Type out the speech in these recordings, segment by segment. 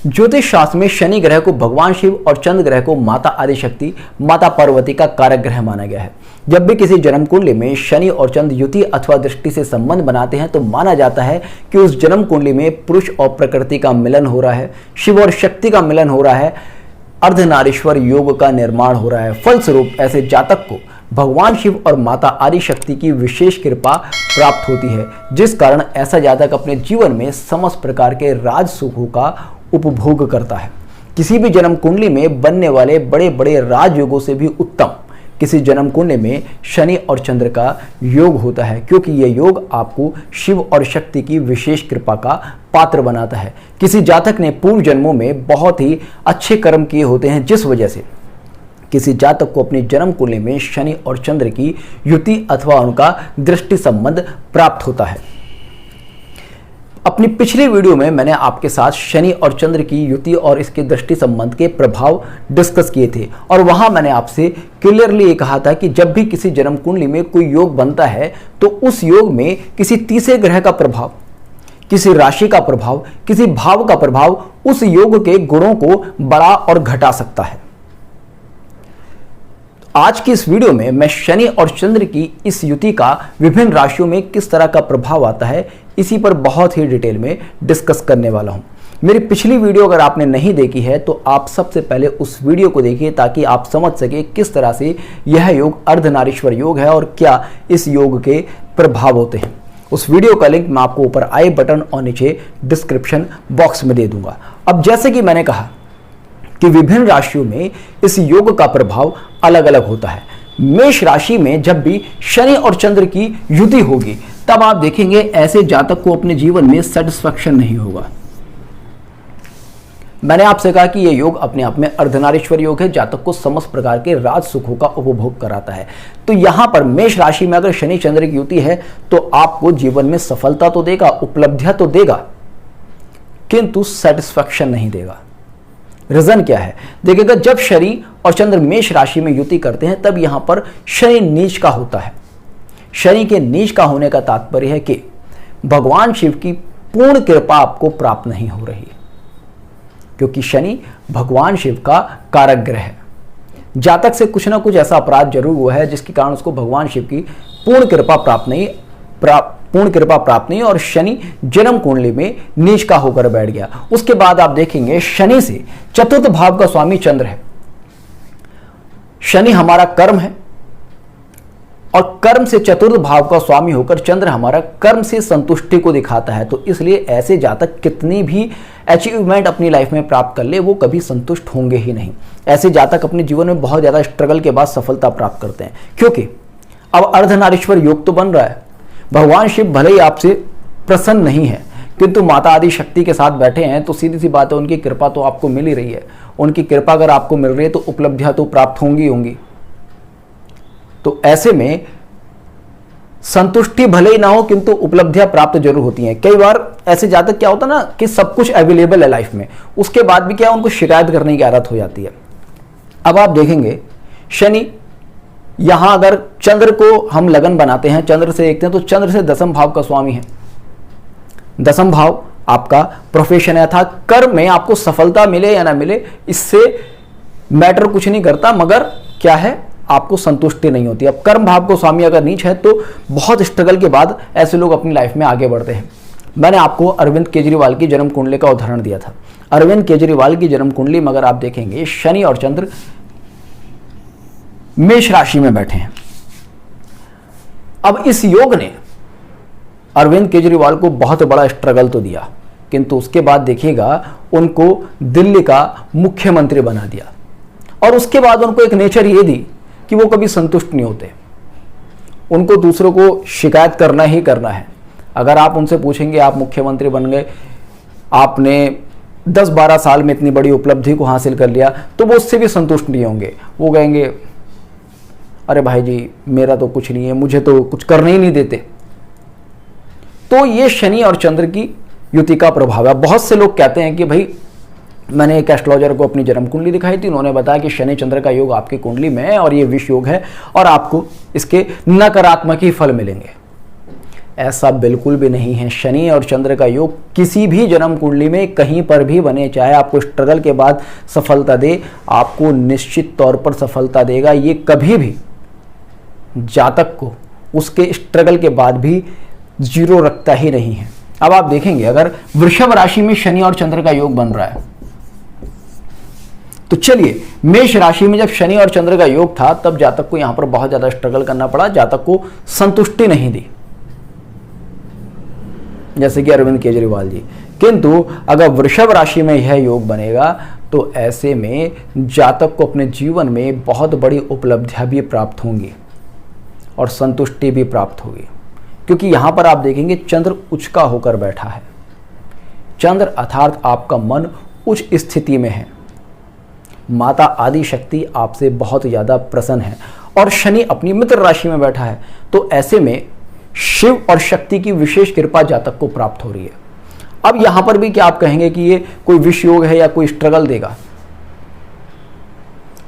ज्योतिष शास्त्र में शनि ग्रह को भगवान शिव और चंद्र ग्रह को माता आदिशक्ति माता पार्वती का कारक ग्रह माना गया है। जब भी किसी जन्म कुंडली में शनि और चंद्र युति अथवा दृष्टि से संबंध बनाते हैं तो माना जाता है कि उस जन्म कुंडली में पुरुष और प्रकृति का मिलन हो रहा है, शिव और शक्ति का मिलन हो रहा है, अर्धनारीश्वर योग का निर्माण हो रहा है। फलस्वरूप ऐसे जातक को भगवान शिव और माता आदिशक्ति की विशेष कृपा प्राप्त होती है, जिस कारण ऐसा जातक अपने जीवन में समस्त प्रकार के राज सुखों का उपभोग करता है। किसी भी जन्म कुंडली में बनने वाले बड़े बड़े राजयोगों से भी उत्तम किसी जन्म कुंडली में शनि और चंद्र का योग होता है, क्योंकि यह योग आपको शिव और शक्ति की विशेष कृपा का पात्र बनाता है। किसी जातक ने पूर्व जन्मों में बहुत ही अच्छे कर्म किए होते हैं, जिस वजह से किसी जातक को अपनी जन्म कुंडली में शनि और चंद्र की युति अथवा उनका दृष्टि संबंध प्राप्त होता है। अपनी पिछली वीडियो में मैंने आपके साथ शनि और चंद्र की युति और इसके दृष्टि संबंध के प्रभाव डिस्कस किए थे, और वहां मैंने आपसे क्लियरली ये कहा था कि जब भी किसी जन्म कुंडली में कोई योग बनता है तो उस योग में किसी तीसरे ग्रह का प्रभाव, किसी राशि का प्रभाव, किसी भाव का प्रभाव उस योग के गुणों को बढ़ा और घटा सकता है। आज की इस वीडियो में मैं शनि और चंद्र की इस युति का विभिन्न राशियों में किस तरह का प्रभाव आता है, इसी पर बहुत ही डिटेल में डिस्कस करने वाला हूं। मेरी पिछली वीडियो अगर आपने नहीं देखी है तो आप सबसे पहले उस वीडियो को देखिए, ताकि आप समझ सके किस तरह से यह योग अर्धनारीश्वर योग है और क्या इस योग के प्रभाव होते हैं। उस वीडियो का लिंक मैं आपको ऊपर आई बटन और नीचे डिस्क्रिप्शन बॉक्स में दे दूंगा। अब जैसे कि मैंने कहा कि विभिन्न राशियों में इस योग का प्रभाव अलग अलग होता है। मेष राशि में जब भी शनि और चंद्र की युति होगी तब आप देखेंगे ऐसे जातक को अपने जीवन में सेटिस्फैक्शन नहीं होगा। मैंने आपसे कहा कि यह योग अपने आप में अर्धनारीश्वर योग है, जातक को समस्त प्रकार के राज सुखों का उपभोग कराता है। तो यहां पर मेष राशि में अगर शनि चंद्र की युति है तो आपको जीवन में सफलता तो देगा, उपलब्धियां तो देगा, किंतु सेटिस्फैक्शन नहीं देगा। रीजन क्या है? देखिएगा, जब शनि और चंद्र मेष राशि में युति करते हैं तब यहां पर शनि नीच का होता है। शनि के नीच का होने का तात्पर्य है कि भगवान शिव की पूर्ण कृपा आपको प्राप्त नहीं हो रही, क्योंकि शनि भगवान शिव का कारक ग्रह है। जातक से कुछ ना कुछ ऐसा अपराध जरूर हुआ है जिसके कारण उसको भगवान शिव की पूर्ण कृपा प्राप्त नहीं और शनि जन्म कुंडली में नीच का होकर बैठ गया। उसके बाद आप देखेंगे शनि से चतुर्थ भाव का स्वामी चंद्र है। शनि हमारा कर्म है और कर्म से चतुर्थ भाव का स्वामी होकर चंद्र हमारा कर्म से संतुष्टि को दिखाता है। तो इसलिए ऐसे जातक कितनी भी अचीवमेंट अपनी लाइफ में प्राप्त कर ले वो कभी संतुष्ट होंगे ही नहीं। ऐसे जातक अपने जीवन में बहुत ज्यादा स्ट्रगल के बाद सफलता प्राप्त करते हैं, क्योंकि अब अर्धनारीश्वर योग तो बन रहा है। भगवान शिव भले ही आपसे प्रसन्न नहीं है, किंतु माता आदि शक्ति के साथ बैठे हैं, तो सीधी सी बात है उनकी कृपा तो आपको मिल ही रही है। उनकी कृपा अगर आपको मिल रही है तो उपलब्धियां तो प्राप्त होंगी। तो ऐसे में संतुष्टि भले ही ना हो किंतु उपलब्धियां प्राप्त जरूर होती हैं। कई बार ऐसे जातक क्या होता है ना कि सब कुछ अवेलेबल है लाइफ में, उसके बाद भी क्या उनको शिकायत करने की आदत हो जाती है। अब आप देखेंगे शनि यहां अगर चंद्र को हम लगन बनाते हैं, चंद्र से देखते हैं तो चंद्र से दसम भाव का स्वामी है। दसम भाव आपका प्रोफेशन है, अर्थात कर्म में आपको सफलता मिले या ना मिले इससे मैटर कुछ नहीं करता, मगर क्या है आपको संतुष्टि नहीं होती। अब कर्म भाव को स्वामी अगर नीच है तो बहुत स्ट्रगल के बाद ऐसे लोग अपनी लाइफ में आगे बढ़ते हैं। मैंने आपको अरविंद केजरीवाल की जन्म कुंडली का उदाहरण दिया था। अरविंद केजरीवाल की जन्म कुंडली में अगर आप देखेंगे शनि और चंद्र मेष राशि में बैठे हैं। अब इस योग ने अरविंद केजरीवाल को बहुत बड़ा स्ट्रगल तो दिया, किंतु उसके बाद देखिएगा उनको दिल्ली का मुख्यमंत्री बना दिया, और उसके बाद उनको एक नेचर ये दी कि वो कभी संतुष्ट नहीं होते। उनको दूसरों को शिकायत करना ही करना है। अगर आप उनसे पूछेंगे आप मुख्यमंत्री बन गए, आपने 10-12 साल में इतनी बड़ी उपलब्धि को हासिल कर लिया, तो वो उससे भी संतुष्ट नहीं होंगे। वो कहेंगे अरे भाई जी मेरा तो कुछ नहीं है, मुझे तो कुछ करने ही नहीं देते। तो ये शनि और चंद्र की युति का प्रभाव है। बहुत से लोग कहते हैं कि भाई मैंने एक एस्ट्रोलॉजर को अपनी जन्म कुंडली दिखाई थी, उन्होंने बताया कि शनि चंद्र का योग आपकी कुंडली में है और ये विष योग है और आपको इसके नकारात्मक ही फल मिलेंगे। ऐसा बिल्कुल भी नहीं है। शनि और चंद्र का योग किसी भी जन्म कुंडली में कहीं पर भी बने, चाहे आपको स्ट्रगल के बाद सफलता दे, आपको निश्चित तौर पर सफलता देगा। ये कभी भी जातक को उसके स्ट्रगल के बाद भी जीरो रखता ही नहीं है। अब आप देखेंगे अगर वृषभ राशि में शनि और चंद्र का योग बन रहा है, तो चलिए मेष राशि में जब शनि और चंद्र का योग था तब जातक को यहां पर बहुत ज्यादा स्ट्रगल करना पड़ा, जातक को संतुष्टि नहीं दी, जैसे कि अरविंद केजरीवाल जी। किंतु अगर वृषभ राशि में यह योग बनेगा तो ऐसे में जातक को अपने जीवन में बहुत बड़ी उपलब्धियां भी प्राप्त होंगी और संतुष्टि भी प्राप्त होगी, क्योंकि यहां पर आप देखेंगे चंद्र उच्च का होकर बैठा है। चंद्र अर्थात आपका मन उच्च स्थिति में है, माता आदि शक्ति आपसे बहुत ज्यादा प्रसन्न है, और शनि अपनी मित्र राशि में बैठा है। तो ऐसे में शिव और शक्ति की विशेष कृपा जातक को प्राप्त हो रही है। अब यहां पर भी क्या आप कहेंगे कि ये कोई विष योग है या कोई स्ट्रगल देगा?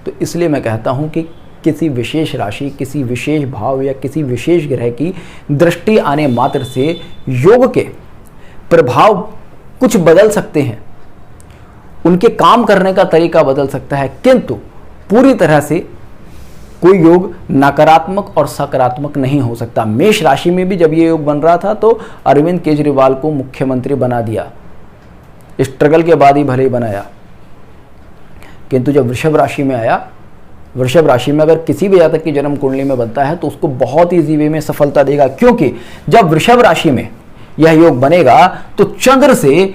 तो इसलिए मैं कहता हूं कि किसी विशेष राशि, किसी विशेष भाव या किसी विशेष ग्रह की दृष्टि आने मात्र से योग के प्रभाव कुछ बदल सकते हैं, उनके काम करने का तरीका बदल सकता है, किंतु पूरी तरह से कोई योग नकारात्मक और सकारात्मक नहीं हो सकता। मेष राशि में भी जब ये योग बन रहा था तो अरविंद केजरीवाल को मुख्यमंत्री बना दिया, स्ट्रगल के बाद ही भले ही बनाया। किंतु जब वृषभ राशि में आया, वृषभ राशि में अगर किसी भी जातक की जन्म कुंडली में बनता है तो उसको बहुत ईजी वे में सफलता देगा, क्योंकि जब वृषभ राशि में यह योग बनेगा तो चंद्र से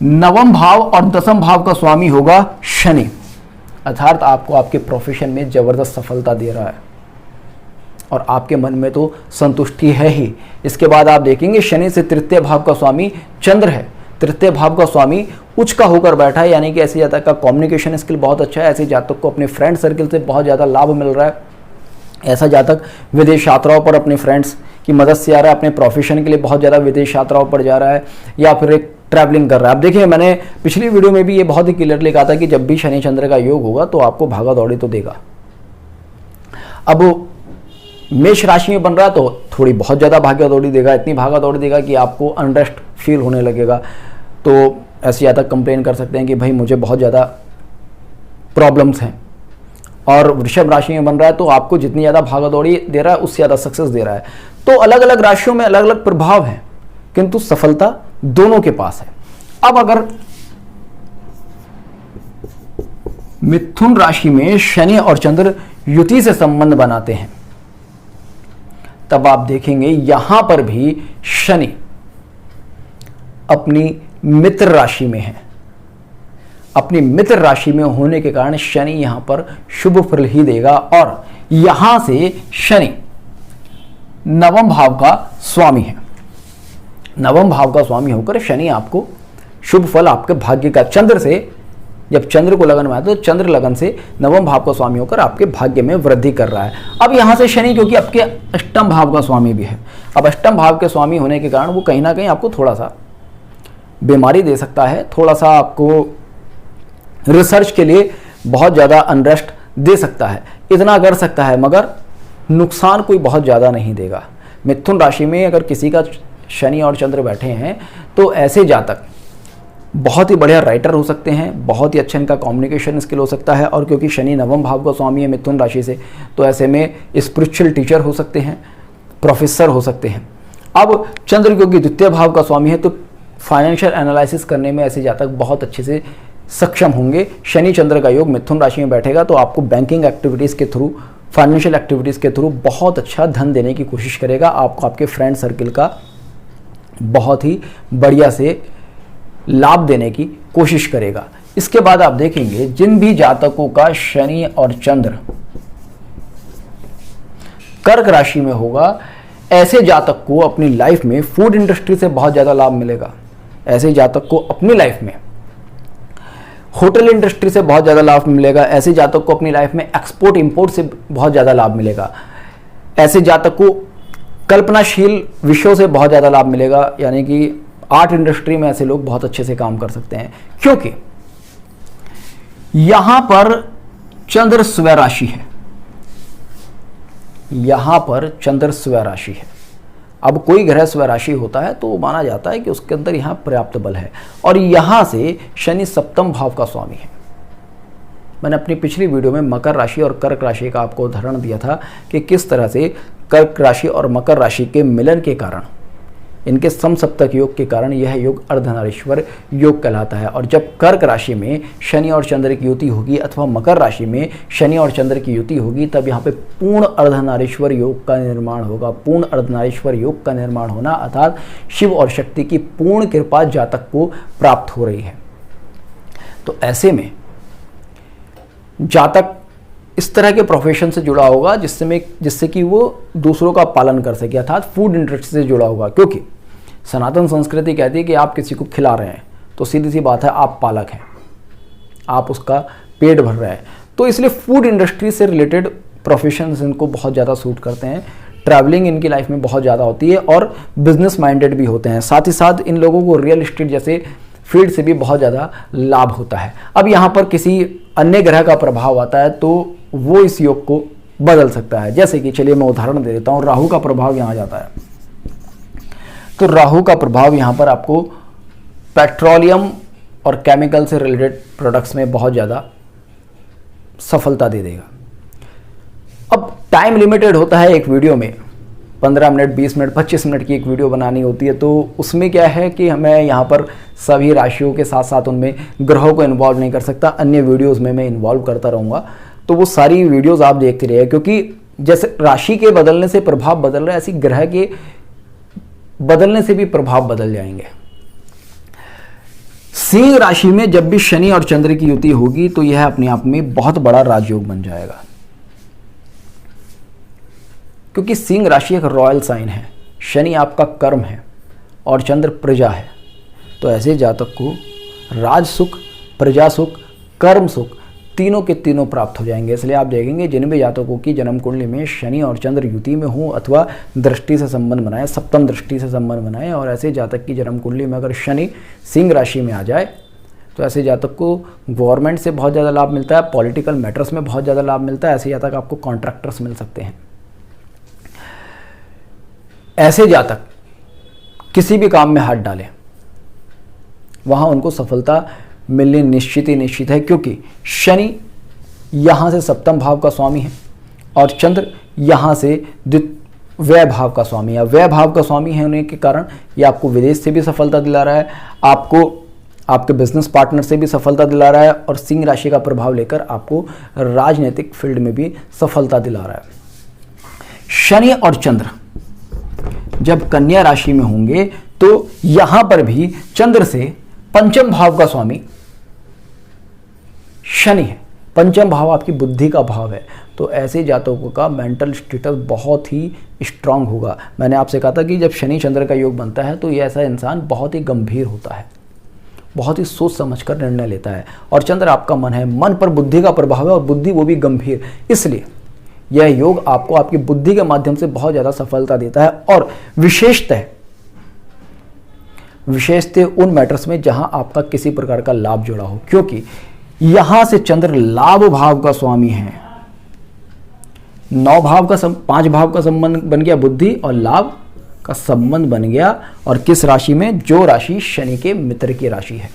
नवम भाव और दसम भाव का स्वामी होगा शनि, अर्थात आपको आपके प्रोफेशन में जबरदस्त सफलता दे रहा है और आपके मन में तो संतुष्टि है ही। इसके बाद आप देखेंगे शनि से तृतीय भाव का स्वामी चंद्र है, तृतीय भाव का स्वामी उच्च का होकर बैठा है, यानी कि ऐसे जातक का कम्युनिकेशन स्किल बहुत अच्छा है, ऐसे जातक को अपने फ्रेंड सर्किल से बहुत ज़्यादा लाभ मिल रहा है, ऐसा जातक विदेश यात्राओं पर अपने फ्रेंड्स की मदद से आ रहा है, अपने प्रोफेशन के लिए बहुत ज़्यादा विदेश यात्राओं पर जा रहा है या फिर एक ट्रैवलिंग कर रहा है। अब देखिए मैंने पिछली वीडियो में भी ये बहुत ही क्लियरली कहा था कि जब भी शनि चंद्र का योग होगा तो आपको भागा दौड़ी तो देगा। अब मेष राशि में बन रहा है तो थोड़ी बहुत ज़्यादा भागा दौड़ी देगा, इतनी भागा दौड़ी देगा कि आपको अनरेस्ट फील होने लगेगा। तो ऐसे जातक कंप्लेन कर सकते हैं कि भाई मुझे बहुत ज़्यादा प्रॉब्लम्स हैं। और वृषभ राशि में बन रहा है तो आपको जितनी ज़्यादा भागा दौड़ी दे रहा है उससे ज़्यादा सक्सेस दे रहा है। तो अलग अलग राशियों में अलग अलग प्रभाव हैं, किंतु सफलता दोनों के पास है। अब अगर मिथुन राशि में शनि और चंद्र युति से संबंध बनाते हैं तब आप देखेंगे यहां पर भी शनि अपनी मित्र राशि में है। अपनी मित्र राशि में होने के कारण शनि यहां पर शुभ फल ही देगा और यहां से शनि नवम भाव का स्वामी है। नवम भाव का स्वामी होकर शनि आपको शुभ फल, आपके भाग्य का, चंद्र से जब चंद्र को लगन में आता है तो चंद्र लगन से नवम भाव का स्वामी होकर आपके भाग्य में वृद्धि कर रहा है। अब यहां से शनि क्योंकि आपके अष्टम भाव का स्वामी भी है, अब अष्टम भाव के स्वामी होने के कारण वो कहीं ना कहीं आपको थोड़ा सा बीमारी दे सकता है, थोड़ा सा आपको रिसर्च के लिए बहुत ज़्यादा अनरेस्ट दे सकता है, इतना कर सकता है, मगर नुकसान कोई बहुत ज़्यादा नहीं देगा। मिथुन राशि में अगर किसी का शनि और चंद्र बैठे हैं तो ऐसे जातक बहुत ही बढ़िया राइटर हो सकते हैं, बहुत ही अच्छा इनका कम्युनिकेशन स्किल हो सकता है, और क्योंकि शनि नवम भाव का स्वामी है मिथुन राशि से तो ऐसे में स्पिरिचुअल टीचर हो सकते हैं, प्रोफेसर हो सकते हैं। अब चंद्र क्योंकि द्वितीय भाव का स्वामी है तो फाइनेंशियल एनालिसिस करने में ऐसे जातक बहुत अच्छे से सक्षम होंगे। शनि चंद्र का योग मिथुन राशि में बैठेगा तो आपको बैंकिंग एक्टिविटीज़ के थ्रू, फाइनेंशियल एक्टिविटीज़ के थ्रू बहुत अच्छा धन देने की कोशिश करेगा, आपको आपके फ्रेंड सर्किल का बहुत ही बढ़िया से लाभ देने की कोशिश करेगा। इसके बाद आप देखेंगे जिन भी जातकों का शनि और चंद्र कर्क राशि में होगा, ऐसे जातक को अपनी लाइफ में फूड इंडस्ट्री से बहुत ज़्यादा लाभ मिलेगा। ऐसे जातक को अपनी लाइफ में होटल इंडस्ट्री से बहुत ज़्यादा लाभ मिलेगा। ऐसे जातक को अपनी लाइफ में एक्सपोर्ट इंपोर्ट से बहुत ज़्यादा लाभ मिलेगा। ऐसे जातक को कल्पनाशील विषयों से बहुत ज़्यादा लाभ मिलेगा, यानी कि आर्ट इंडस्ट्री में ऐसे लोग बहुत अच्छे से काम कर सकते हैं, क्योंकि यहां पर चंद्र स्वय राशि है। यहां पर चंद्र स्वय राशि है। अब कोई ग्रह स्वराशि होता है तो माना जाता है कि उसके अंदर यहाँ पर्याप्त बल है, और यहाँ से शनि सप्तम भाव का स्वामी है। मैंने अपनी पिछली वीडियो में मकर राशि और कर्क राशि का आपको उदाहरण दिया था कि किस तरह से कर्क राशि और मकर राशि के मिलन के कारण, इनके समसप्तक योग के कारण यह योग अर्धनारीश्वर योग कहलाता है। और जब कर्क राशि में शनि और चंद्र की युति होगी अथवा मकर राशि में शनि और चंद्र की युति होगी, तब यहाँ पे पूर्ण अर्धनारीश्वर योग का निर्माण होगा। पूर्ण अर्धनारीश्वर योग का निर्माण होना अर्थात शिव और शक्ति की पूर्ण कृपा जातक को प्राप्त हो रही है। तो ऐसे में जातक इस तरह के प्रोफेशन से जुड़ा होगा जिससे कि वो दूसरों का पालन कर सके, अर्थात फूड इंडस्ट्री से जुड़ा होगा। क्योंकि सनातन संस्कृति कहती है कि आप किसी को खिला रहे हैं तो सीधी सी बात है आप पालक हैं, आप उसका पेट भर रहे हैं। तो इसलिए फूड इंडस्ट्री से रिलेटेड प्रोफेशंस इनको बहुत ज़्यादा सूट करते हैं। ट्रैवलिंग इनकी लाइफ में बहुत ज़्यादा होती है और बिजनेस माइंडेड भी होते हैं। साथ ही साथ इन लोगों को रियल एस्टेट जैसे फील्ड से भी बहुत ज़्यादा लाभ होता है। अब यहाँ पर किसी अन्य ग्रह का प्रभाव आता है तो वो इस योग को बदल सकता है। जैसे कि चलिए मैं उदाहरण दे देता हूँ, राहु का प्रभाव यहाँ जाता है। तो राहु का प्रभाव यहाँ पर आपको पेट्रोलियम और केमिकल से रिलेटेड प्रोडक्ट्स में बहुत ज़्यादा सफलता दे देगा। अब टाइम लिमिटेड होता है एक वीडियो में, 15 मिनट 20 मिनट 25 मिनट की एक वीडियो बनानी होती है। तो उसमें क्या है कि हमें यहाँ पर सभी राशियों के साथ साथ उनमें ग्रहों को इन्वॉल्व नहीं कर सकता। अन्य वीडियोज़ में मैं इन्वॉल्व करता रहूँगा, तो वो सारी वीडियोज़ आप देखते रहिए। क्योंकि जैसे राशि के बदलने से प्रभाव बदल रहा है, ऐसी ग्रह के बदलने से भी प्रभाव बदल जाएंगे। सिंह राशि में जब भी शनि और चंद्र की युति होगी तो यह अपने आप में बहुत बड़ा राजयोग बन जाएगा। क्योंकि सिंह राशि एक रॉयल साइन है, शनि आपका कर्म है और चंद्र प्रजा है। तो ऐसे जातक को राज सुख, प्रजा सुख, कर्म सुख तीनों के तीनों प्राप्त हो जाएंगे। इसलिए आप देखेंगे जिन भी जातकों की जन्म कुंडली में शनि और चंद्र युति में हो अथवा दृष्टि से संबंध बनाए, सप्तम दृष्टि से संबंध बनाए, और ऐसे जातक की जन्म कुंडली में अगर शनि सिंह राशि में आ जाए तो ऐसे जातक को गवर्नमेंट से बहुत ज़्यादा लाभ मिलता है, पॉलिटिकल मैटर्स में बहुत ज़्यादा लाभ मिलता है। ऐसे जातक आपको कॉन्ट्रैक्टर्स मिल सकते हैं। ऐसे जातक किसी भी काम में हाथ डालें वहां उनको सफलता मिलनी निश्चित ही निश्चित है। क्योंकि शनि यहां से सप्तम भाव का स्वामी है और चंद्र यहां से व्यय भाव का स्वामी है। व्यय भाव का स्वामी है होने के कारण ये आपको विदेश से भी सफलता दिला रहा है, आपको आपके बिजनेस पार्टनर से भी सफलता दिला रहा है, और सिंह राशि का प्रभाव लेकर आपको राजनीतिक फील्ड में भी सफलता दिला रहा है। शनि और चंद्र जब कन्या राशि में होंगे तो यहां पर भी चंद्र से पंचम भाव का स्वामी शनि है। पंचम भाव आपकी बुद्धि का भाव है। तो ऐसे जातकों का मेंटल स्टेटस बहुत ही स्ट्रांग होगा। मैंने आपसे कहा था कि जब शनि चंद्र का योग बनता है तो ये ऐसा इंसान बहुत ही गंभीर होता है, बहुत ही सोच समझकर निर्णय लेता है। और चंद्र आपका मन है, मन पर बुद्धि का प्रभाव है और बुद्धि वो भी गंभीर। इसलिए यह योग आपको आपकी बुद्धि के माध्यम से बहुत ज़्यादा सफलता देता है, और विशेषतः उन मैटर्स में जहां आपका किसी प्रकार का लाभ जुड़ा हो। क्योंकि यहां से चंद्र लाभ भाव का स्वामी है। 5 भाव का संबंध बन गया बुद्धि और लाभ का संबंध बन गया, और किस राशि में? जो राशि शनि के मित्र की राशि है।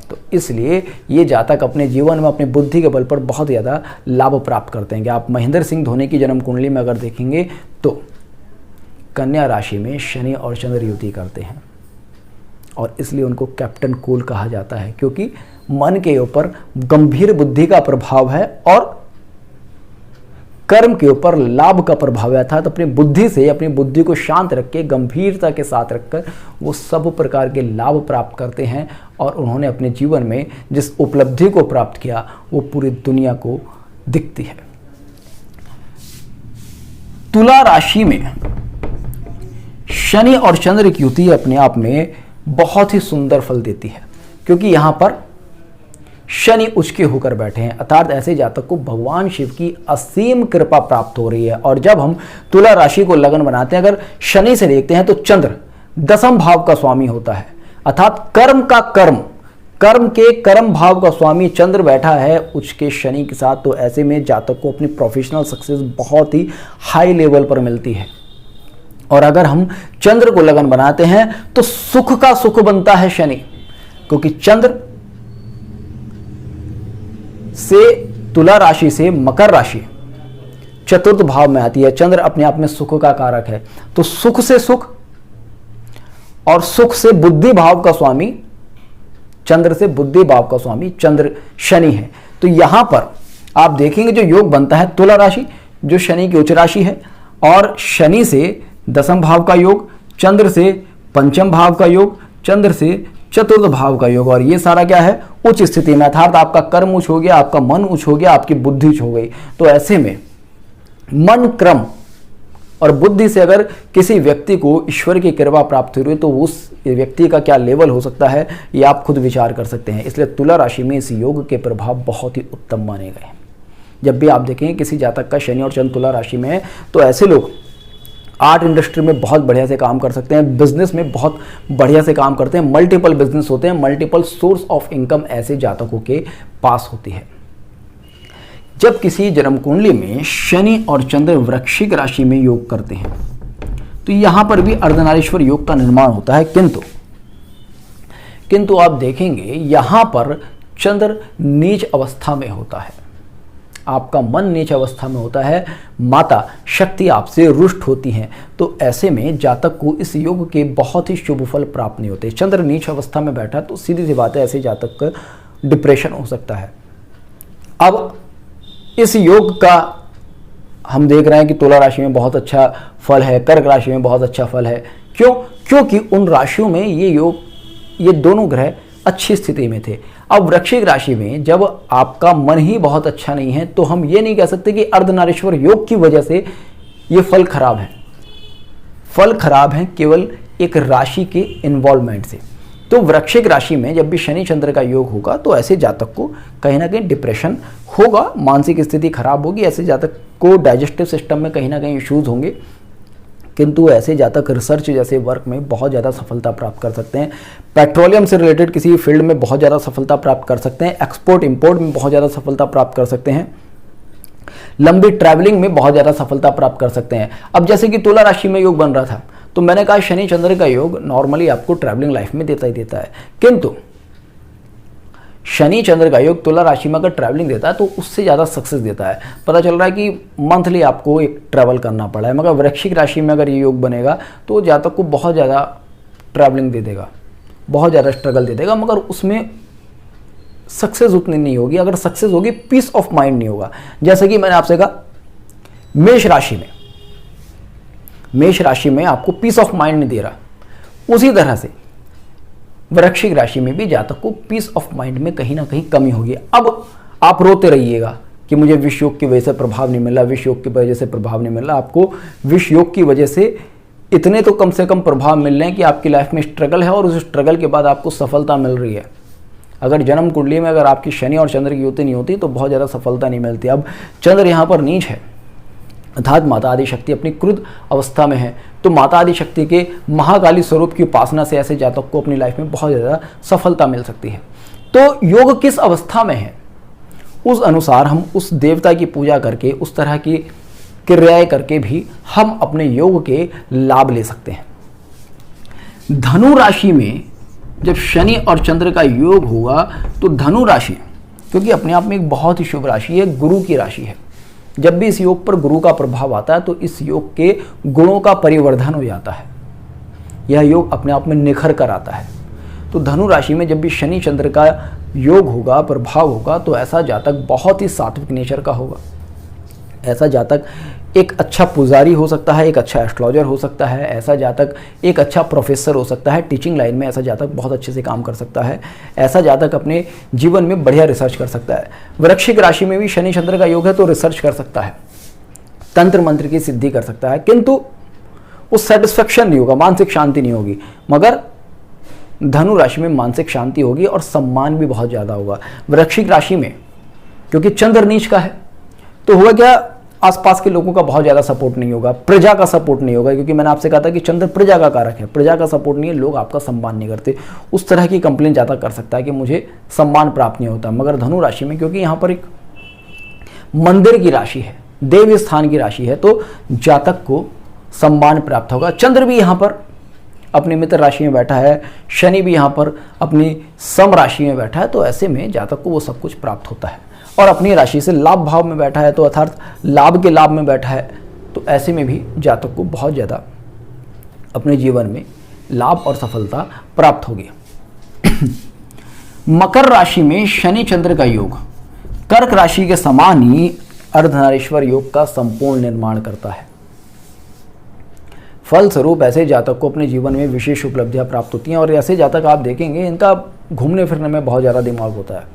तो इसलिए ये जातक अपने जीवन में अपनी बुद्धि के बल पर बहुत ज़्यादा लाभ प्राप्त करते हैं। कि आप महेंद्र सिंह धोनी की जन्म कुंडली में अगर देखेंगे तो कन्या राशि में शनि और चंद्र युति करते हैं, और इसलिए उनको कैप्टन कूल कहा जाता है। क्योंकि मन के ऊपर गंभीर बुद्धि का प्रभाव है और कर्म के ऊपर लाभ का प्रभाव है। अर्थात अपनी बुद्धि से अपनी बुद्धि को शांत रख के गंभीरता के साथ रखकर वो सब प्रकार के लाभ प्राप्त करते हैं, और उन्होंने अपने जीवन में जिस उपलब्धि को प्राप्त किया वो पूरी दुनिया को दिखती है। तुला राशि में शनि और चंद्र की युति अपने आप में बहुत ही सुंदर फल देती है। क्योंकि यहां पर शनि उच्च के होकर बैठे हैं, अर्थात ऐसे जातक को भगवान शिव की असीम कृपा प्राप्त हो रही है। और जब हम तुला राशि को लगन बनाते हैं, अगर शनि से देखते हैं तो चंद्र 10वें भाव का स्वामी होता है, अर्थात कर्म के कर्म भाव का स्वामी चंद्र बैठा है उच्च के शनि के साथ। तो ऐसे में जातक को अपनी प्रोफेशनल सक्सेस बहुत ही हाई लेवल पर मिलती है। और अगर हम चंद्र को लगन बनाते हैं तो सुख का सुख बनता है शनि, क्योंकि चंद्र से तुला राशि से मकर राशि चतुर्थ भाव में आती है। चंद्र अपने आप में सुख का कारक है, तो सुख से सुख और सुख से बुद्धि भाव का स्वामी, चंद्र से बुद्धि भाव का स्वामी चंद्र शनि है। तो यहां पर आप देखेंगे जो योग बनता है तुला राशि जो शनि की उच्च राशि है, और शनि से दसम भाव का योग, चंद्र से पंचम भाव का योग, चंद्र से चतुर्थ भाव का योग, और ये सारा क्या है उच्च स्थिति में, अर्थात आपका कर्म उच्च हो गया, आपका मन उच्च हो गया, आपकी बुद्धि उच्च हो गई। तो ऐसे में मन, क्रम और बुद्धि से अगर किसी व्यक्ति को ईश्वर की कृपा प्राप्त हुई तो उस व्यक्ति का क्या लेवल हो सकता है ये आप खुद विचार कर सकते हैं। इसलिए तुला राशि में इस योग के प्रभाव बहुत ही उत्तम माने गए। जब भी आप देखें किसी जातक का शनि और चंद्र तुला राशि में है तो ऐसे लोग आर्ट इंडस्ट्री में बहुत बढ़िया से काम कर सकते हैं, बिजनेस में बहुत बढ़िया से काम करते हैं, मल्टीपल बिजनेस होते हैं, मल्टीपल सोर्स ऑफ इनकम ऐसे जातकों के पास होती है। जब किसी जन्म कुंडली में शनि और चंद्र वृश्चिक राशि में योग करते हैं तो यहां पर भी अर्धनारीश्वर योग का निर्माण होता है, किंतु आप देखेंगे यहां पर चंद्र नीच अवस्था में होता है, आपका मन नीच अवस्था में होता है, माता शक्ति आपसे रुष्ट होती हैं। तो ऐसे में जातक को इस योग के बहुत ही शुभ फल प्राप्त नहीं होते। चंद्र नीच अवस्था में बैठा तो सीधी सी बात है ऐसे जातक का डिप्रेशन हो सकता है। अब इस योग का हम देख रहे हैं कि तुला राशि में बहुत अच्छा फल है, कर्क राशि में बहुत अच्छा फल है। क्यों? क्योंकि उन राशियों में ये दोनों ग्रह अच्छी स्थिति में थे। अब वृश्चिक राशि में जब आपका मन ही बहुत अच्छा नहीं है तो हम ये नहीं कह सकते कि अर्धनारीश्वर योग की वजह से ये फल खराब है। फल खराब है केवल एक राशि के इन्वॉल्वमेंट से। तो वृश्चिक राशि में जब भी शनि चंद्र का योग होगा तो ऐसे जातक को कहीं ना कहीं डिप्रेशन होगा, मानसिक स्थिति खराब होगी, ऐसे जातक को डाइजेस्टिव सिस्टम में कहीं ना कहीं इश्यूज होंगे। किंतु ऐसे जातक रिसर्च जैसे वर्क में बहुत ज़्यादा सफलता प्राप्त कर सकते हैं, पेट्रोलियम से रिलेटेड किसी फील्ड में बहुत ज़्यादा सफलता प्राप्त कर सकते हैं, एक्सपोर्ट इंपोर्ट में बहुत ज़्यादा सफलता प्राप्त कर सकते हैं, लंबी ट्रैवलिंग में बहुत ज़्यादा सफलता प्राप्त कर सकते हैं। अब जैसे कि तुला राशि में योग बन रहा था तो मैंने कहा शनि चंद्र का योग नॉर्मली आपको ट्रैवलिंग लाइफ में देता ही देता है, किंतु शनि चंद्र का योग तुला राशि में अगर ट्रैवलिंग देता है तो उससे ज़्यादा सक्सेस देता है। पता चल रहा है कि मंथली आपको एक ट्रैवल करना पड़ा है, मगर वृश्चिक राशि में अगर ये योग बनेगा तो जातक को बहुत ज़्यादा ट्रैवलिंग दे देगा, बहुत ज़्यादा स्ट्रगल दे देगा, मगर उसमें सक्सेस उतनी नहीं होगी। अगर सक्सेस होगी पीस ऑफ माइंड नहीं होगा। जैसे कि मैंने आपसे कहा मेष राशि में आपको पीस ऑफ माइंड नहीं दे रहा, उसी तरह से वृश्चिक राशि में भी जातक को पीस ऑफ माइंड में कहीं ना कहीं कमी होगी। अब आप रोते रहिएगा कि मुझे विष योग की वजह से प्रभाव नहीं मिला, विष योग की वजह से प्रभाव नहीं मिला। आपको विष योग की वजह से इतने तो कम से कम प्रभाव मिल रहे हैं कि आपकी लाइफ में स्ट्रगल है और उस स्ट्रगल के बाद आपको सफलता मिल रही है। अगर जन्म कुंडली में अगर आपकी शनि और चंद्र की युति नहीं होती तो बहुत ज़्यादा सफलता नहीं मिलती। अब चंद्र यहाँ पर नीच है, अर्थात माता आदि शक्ति अपनी क्रुद्ध अवस्था में है, तो माता आदि शक्ति के महाकाली स्वरूप की उपासना से ऐसे जातक को अपनी लाइफ में बहुत ज़्यादा सफलता मिल सकती है। तो योग किस अवस्था में है उस अनुसार हम उस देवता की पूजा करके, उस तरह की क्रियाएं करके भी हम अपने योग के लाभ ले सकते हैं। धनु राशि में जब शनि और चंद्र का योग होगा तो धनु राशि, क्योंकि अपने आप में एक बहुत ही शुभ राशि है, गुरु की राशि है, जब भी इस योग पर गुरु का प्रभाव आता है तो इस योग के गुणों का परिवर्धन हो जाता है, यह योग अपने आप में निखर कर आता है। तो धनु राशि में जब भी शनि चंद्र का योग होगा, प्रभाव होगा, तो ऐसा जातक बहुत ही सात्विक नेचर का होगा। ऐसा जातक एक अच्छा पुजारी हो सकता है, एक अच्छा एस्ट्रोलॉजर हो सकता है, ऐसा जातक एक अच्छा प्रोफेसर हो सकता है, टीचिंग लाइन में ऐसा जातक बहुत अच्छे से काम कर सकता है, ऐसा जातक अपने जीवन में बढ़िया रिसर्च कर सकता है। वृश्चिक राशि में भी शनि चंद्र का योग है तो रिसर्च कर सकता है, तंत्र मंत्र की सिद्धि कर सकता है, किंतु उस सेटिस्फेक्शन नहीं होगा, मानसिक शांति नहीं होगी। मगर धनु राशि में मानसिक शांति होगी और सम्मान भी बहुत ज़्यादा होगा। वृश्चिक राशि में क्योंकि चंद्र नीच का है तो हुआ क्या, आसपास के लोगों का बहुत ज़्यादा सपोर्ट नहीं होगा, प्रजा का सपोर्ट नहीं होगा, क्योंकि मैंने आपसे कहा था कि चंद्र प्रजा का कारक है, प्रजा का सपोर्ट नहीं है, लोग आपका सम्मान नहीं करते। उस तरह की कंप्लेन ज़्यादा कर सकता है कि मुझे सम्मान प्राप्त नहीं होता। मगर धनु राशि में क्योंकि यहाँ पर एक मंदिर की राशि है, देव स्थान की राशि है, तो जातक को सम्मान प्राप्त होगा। चंद्र भी यहाँ पर अपनी मित्र राशि में बैठा है, शनि भी यहाँ पर अपनी सम राशि में बैठा है, तो ऐसे में जातक को वो सब कुछ प्राप्त होता है। और अपनी राशि से लाभ भाव में बैठा है, तो अर्थात लाभ के लाभ में बैठा है, तो ऐसे में भी जातक को बहुत ज़्यादा अपने जीवन में लाभ और सफलता प्राप्त होगी। मकर राशि में शनि चंद्र का योग कर्क राशि के समान ही अर्धनारीश्वर योग का संपूर्ण निर्माण करता है। फलस्वरूप ऐसे जातक को अपने जीवन में विशेष उपलब्धियां प्राप्त होती हैं। और ऐसे जातक आप देखेंगे इनका घूमने फिरने में बहुत ज़्यादा दिमाग होता है।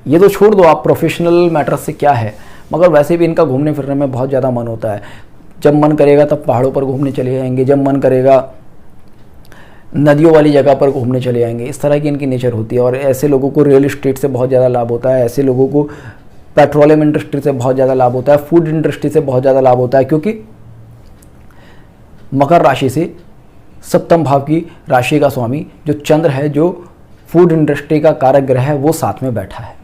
ये तो छोड़ दो आप प्रोफेशनल मैटर से क्या है, मगर वैसे भी इनका घूमने फिरने में बहुत ज़्यादा मन होता है। जब मन करेगा तब पहाड़ों पर घूमने चले जाएंगे, जब मन करेगा नदियों वाली जगह पर घूमने चले जाएंगे। इस तरह की इनकी नेचर होती है। और ऐसे लोगों को रियल एस्टेट से बहुत ज़्यादा लाभ होता है। ऐसे लोगों को पेट्रोलियम इंडस्ट्री से बहुत ज़्यादा लाभ होता है, फूड इंडस्ट्री से बहुत ज़्यादा लाभ होता है, क्योंकि मकर राशि से सप्तम भाव की राशि का स्वामी जो चंद्र है, जो फूड इंडस्ट्री का कारक ग्रह है, वो साथ में बैठा है।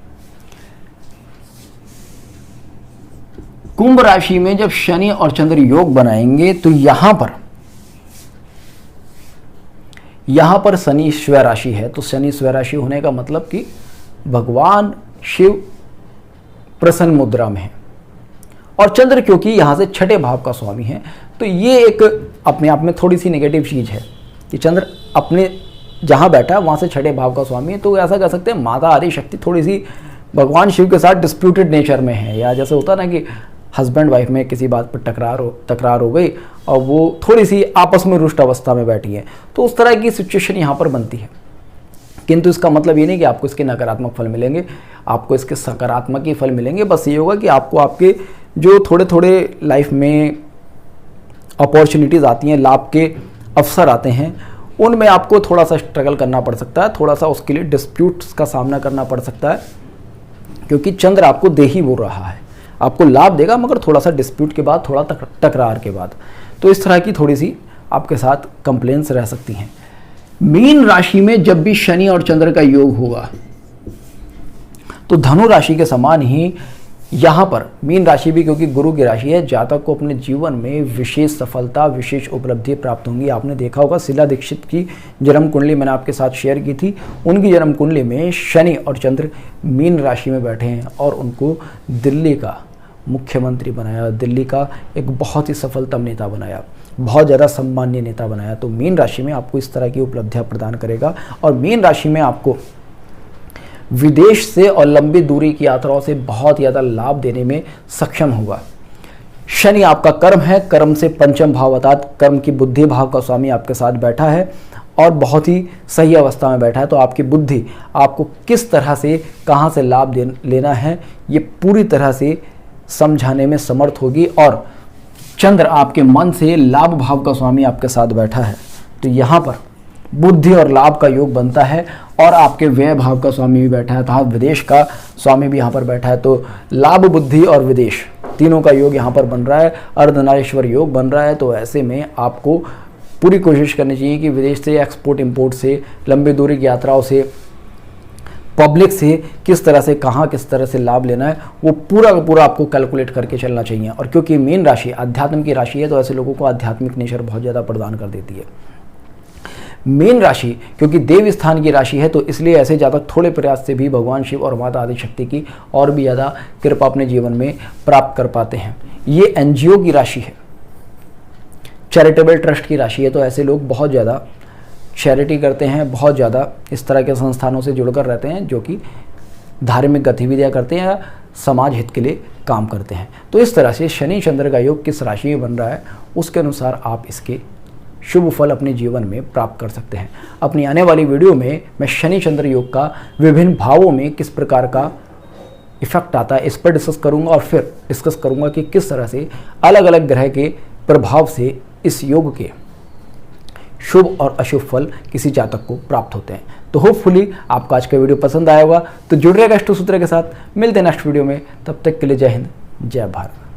कुंभ राशि में जब शनि और चंद्र योग बनाएंगे तो यहां पर शनि स्वय राशि है। तो शनि स्वय राशि होने का मतलब कि भगवान शिव प्रसन्न मुद्रा में है, और चंद्र क्योंकि यहां से छठे भाव का स्वामी है, तो ये एक अपने आप में थोड़ी सी नेगेटिव चीज है कि चंद्र अपने जहां बैठा है वहां से छठे भाव का स्वामी है। तो ऐसा कह सकते हैं माता आदि शक्ति थोड़ी सी भगवान शिव के साथ डिस्प्यूटेड नेचर में है, या जैसे होता ना कि हस्बैंड वाइफ में किसी बात पर तकरार हो गई और वो थोड़ी सी आपस में रुष्ट अवस्था में बैठी है, तो उस तरह की सिचुएशन यहाँ पर बनती है। किंतु इसका मतलब ये नहीं कि आपको इसके नकारात्मक फल मिलेंगे, आपको इसके सकारात्मक ही फल मिलेंगे। बस ये होगा कि आपको आपके जो थोड़े थोड़े लाइफ में अपॉर्चुनिटीज़ आती हैं, लाभ के अवसर आते हैं, उनमें आपको थोड़ा सा स्ट्रगल करना पड़ सकता है, थोड़ा सा उसके लिए डिस्प्यूट्स का सामना करना पड़ सकता है, क्योंकि चंद्र आपको दे ही बोल रहा है, आपको लाभ देगा मगर थोड़ा सा डिस्प्यूट के बाद, थोड़ा टकरार के बाद। तो इस तरह की थोड़ी सी आपके साथ कंप्लेंट्स रह सकती हैं। मीन राशि में जब भी शनि और चंद्र का योग होगा तो धनु राशि के समान ही यहाँ पर मीन राशि भी, क्योंकि गुरु की राशि है, जातक को अपने जीवन में विशेष सफलता, विशेष उपलब्धि प्राप्त होंगी। आपने देखा होगा शीला दीक्षित की जन्म कुंडली मैंने आपके साथ शेयर की थी। उनकी जन्म कुंडली में शनि और चंद्र मीन राशि में बैठे हैं और उनको दिल्ली का मुख्यमंत्री बनाया, दिल्ली का एक बहुत ही सफलतम नेता बनाया, बहुत ज़्यादा सम्मान्य नेता बनाया। तो मीन राशि में आपको इस तरह की उपलब्धियां प्रदान करेगा। और मीन राशि में आपको विदेश से और लंबी दूरी की यात्राओं से बहुत ज़्यादा लाभ देने में सक्षम होगा। शनि आपका कर्म है, कर्म से पंचम भाव अर्थात कर्म की बुद्धि भाव का स्वामी आपके साथ बैठा है और बहुत ही सही अवस्था में बैठा है। तो आपकी बुद्धि आपको किस तरह से कहाँ से लाभ लेना है ये पूरी तरह से समझाने में समर्थ होगी। और चंद्र आपके मन से लाभ भाव का स्वामी आपके साथ बैठा है, तो यहाँ पर बुद्धि और लाभ का योग बनता है। और आपके व्यय भाव का स्वामी भी बैठा है, अर्थात विदेश का स्वामी भी यहाँ पर बैठा है। तो लाभ, बुद्धि और विदेश तीनों का योग यहाँ पर बन रहा है, अर्धनारीश्वर योग बन रहा है। तो ऐसे में आपको पूरी कोशिश करनी चाहिए कि विदेश से, एक्सपोर्ट इंपोर्ट से, लंबी दूरी की यात्राओं से, पब्लिक से किस तरह से, कहाँ किस तरह से लाभ लेना है, वो पूरा का पूरा आपको कैलकुलेट करके चलना चाहिए। और क्योंकि मीन राशि अध्यात्म की राशि है, तो ऐसे लोगों को आध्यात्मिक नेचर बहुत ज़्यादा प्रदान कर देती है। मीन राशि क्योंकि देव स्थान की राशि है, तो इसलिए ऐसे जातक थोड़े प्रयास से भी भगवान शिव और माता आदि शक्ति की और भी ज़्यादा कृपा अपने जीवन में प्राप्त कर पाते हैं। ये एनजीओ की राशि है, चैरिटेबल ट्रस्ट की राशि है। तो ऐसे लोग बहुत ज़्यादा चैरिटी करते हैं, बहुत ज़्यादा इस तरह के संस्थानों से जुड़कर रहते हैं जो कि धार्मिक गतिविधियां करते हैं या समाज हित के लिए काम करते हैं। तो इस तरह से शनि चंद्र का योग किस राशि में बन रहा है उसके अनुसार आप इसके शुभ फल अपने जीवन में प्राप्त कर सकते हैं। अपनी आने वाली वीडियो में मैं शनि चंद्र योग का विभिन्न भावों में किस प्रकार का इफेक्ट आता है इस पर डिस्कस करूंगा, और फिर डिस्कस करूंगा कि किस तरह से अलग अलग ग्रह के प्रभाव से इस योग के शुभ और अशुभ फल किसी जातक को प्राप्त होते हैं। तो होपफुली आपको आज का वीडियो पसंद आया होगा। तो जुड़ रहेगा अष्टसूत्र के साथ। मिलते हैं नेक्स्ट वीडियो में, तब तक के लिए जय हिंद, जय भारत।